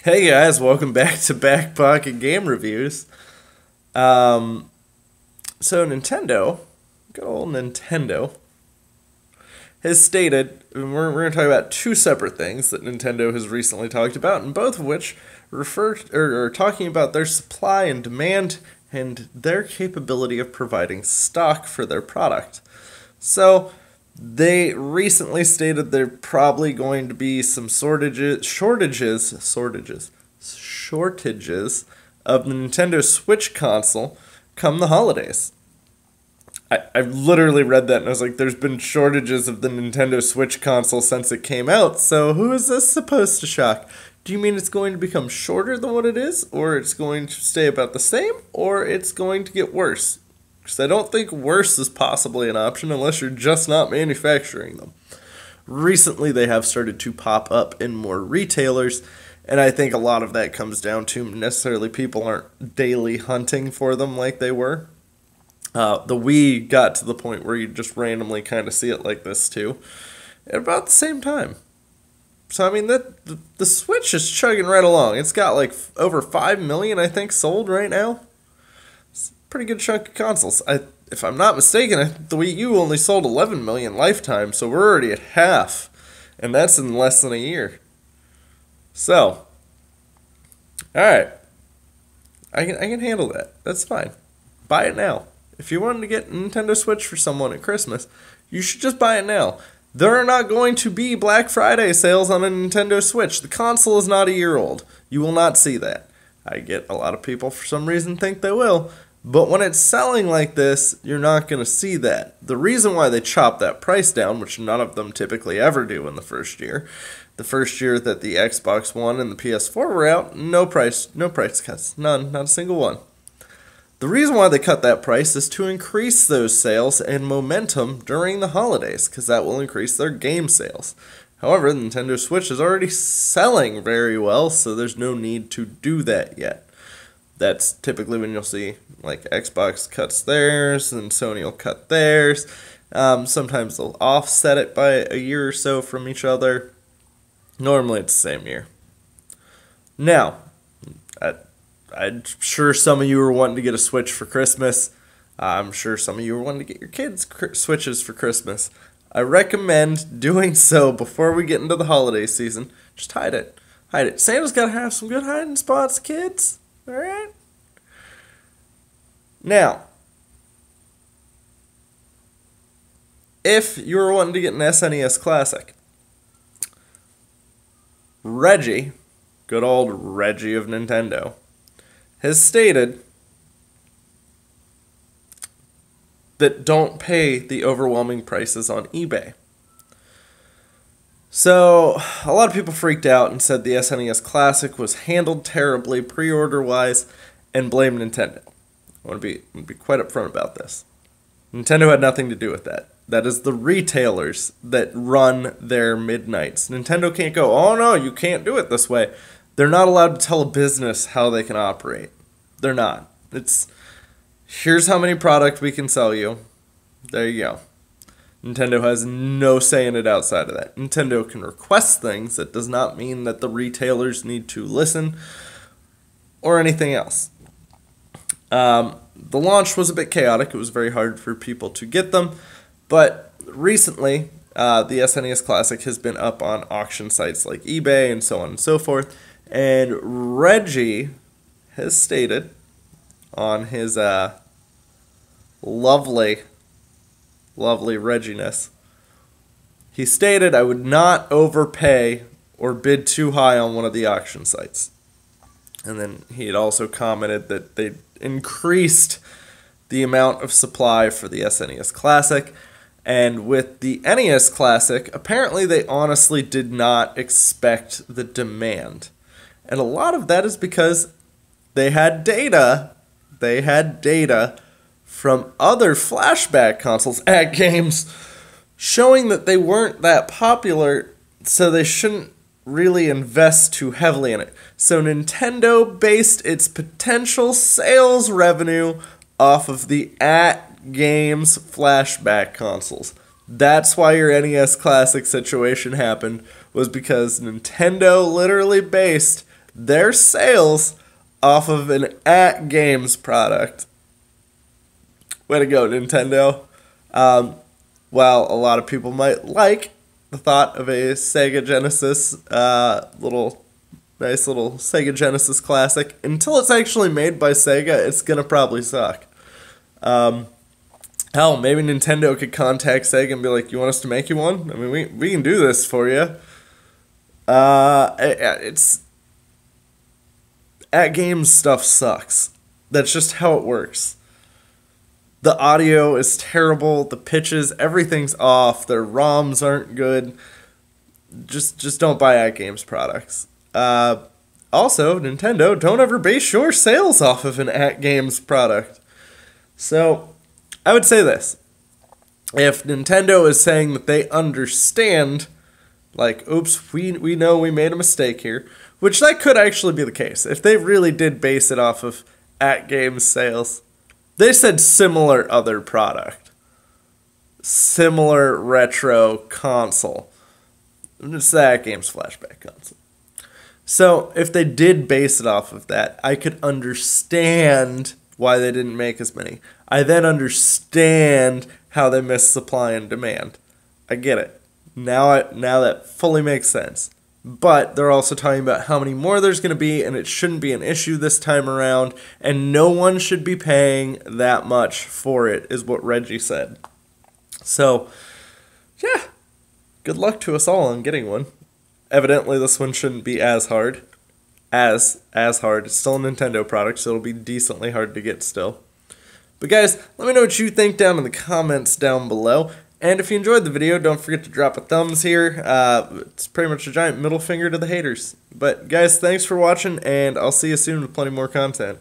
Hey guys, welcome back to Back Pocket Game Reviews. Um, so Nintendo, good old Nintendo, has stated, and we're going to talk about two separate things that Nintendo has recently talked about, and both of which refer or are talking about their supply and demand and their capability of providing stock for their product. So they recently stated there probably going to be some shortages of the Nintendo Switch console come the holidays. I literally read that and I was like, there's been shortages of the Nintendo Switch console since it came out, so who is this supposed to shock? Do you mean it's going to become shorter than what it is, or it's going to stay about the same, or it's going to get worse? Because I don't think worse is possibly an option unless you're just not manufacturing them. Recently, they have started to pop up in more retailers, and I think a lot of that comes down to necessarily people aren't daily hunting for them like they were. The Wii got to the point where you just randomly kind of see it like this too, at about the same time. So I mean, the Switch is chugging right along. It's got like over 5 million, I think, sold right now. It's a pretty good chunk of consoles. If I'm not mistaken, the Wii U only sold 11 million lifetime, so we're already at half, and that's in less than a year. So, all right, I can handle that. That's fine. Buy it now. If you wanted to get a Nintendo Switch for someone at Christmas, you should just buy it now. There are not going to be Black Friday sales on a Nintendo Switch. The console is not a year old. You will not see that. I get a lot of people for some reason think they will, but when it's selling like this, you're not going to see that. The reason why they chop that price down, which none of them typically ever do in the first year that the Xbox One and the PS4 were out, no price cuts. None, not a single one. The reason why they cut that price is to increase those sales and momentum during the holidays, because that will increase their game sales. However, the Nintendo Switch is already selling very well, so there's no need to do that yet. That's typically when you'll see, like, Xbox cuts theirs, and Sony will cut theirs. Sometimes they'll offset it by a year or so from each other. Normally it's the same year. Now, I'm sure some of you are wanting to get a Switch for Christmas. I'm sure some of you are wanting to get your kids Switches for Christmas. I recommend doing so before we get into the holiday season. Just hide it. Hide it. Santa's got to have some good hiding spots, kids. Alright? Now, if you're wanting to get an SNES Classic, Reggie, good old Reggie of Nintendo, has stated that don't pay the overwhelming prices on eBay. So, a lot of people freaked out and said the SNES Classic was handled terribly pre-order wise and blamed Nintendo. I want to be quite upfront about this. Nintendo had nothing to do with that. That is the retailers that run their midnights. Nintendo can't go, oh no, you can't do it this way. They're not allowed to tell a business how they can operate. They're not. It's, here's how many product we can sell you. There you go. Nintendo has no say in it outside of that. Nintendo can request things. That does not mean that the retailers need to listen or anything else. The launch was a bit chaotic. It was very hard for people to get them. But recently, the SNES Classic has been up on auction sites like eBay and so on and so forth. And Reggie has stated on his lovely Regginess, he stated, I would not overpay or bid too high on one of the auction sites. And then he had also commented that they increased the amount of supply for the SNES Classic. And with the NES Classic, apparently they honestly did not expect the demand. And a lot of that is because they had data from other flashback consoles at games showing that they weren't that popular, so they shouldn't really invest too heavily in it. So Nintendo based its potential sales revenue off of the at-games flashback consoles. That's why your NES Classic situation happened, was because Nintendo literally based their sales off of an at-games product. Way to go, Nintendo. While a lot of people might like the thought of a Sega Genesis, nice little Sega Genesis Classic, until it's actually made by Sega, it's gonna probably suck. Hell, maybe Nintendo could contact Sega and be like, "You want us to make you one? I mean, we can do this for you." It's at games stuff sucks. That's just how it works. The audio is terrible. The pitches, everything's off. Their ROMs aren't good. Just don't buy at games products. Also, Nintendo, don't ever base your sales off of an at games product. So, I would say this. If Nintendo is saying that they understand, like, oops, we know we made a mistake here, which that could actually be the case. If they really did base it off of at games sales, they said similar other product. Similar retro console. It's the at games flashback console. So, if they did base it off of that, I could understand why they didn't make as many. I then understand how they missed supply and demand. I get it. Now that fully makes sense. But they're also talking about how many more there's going to be, and it shouldn't be an issue this time around, and no one should be paying that much for it, is what Reggie said. So, yeah, good luck to us all on getting one. Evidently, this one shouldn't be as hard. As hard. It's still a Nintendo product, so it'll be decently hard to get still. But guys, let me know what you think down in the comments down below. And if you enjoyed the video, don't forget to drop a thumbs here. It's pretty much a giant middle finger to the haters. But guys, thanks for watching, and I'll see you soon with plenty more content.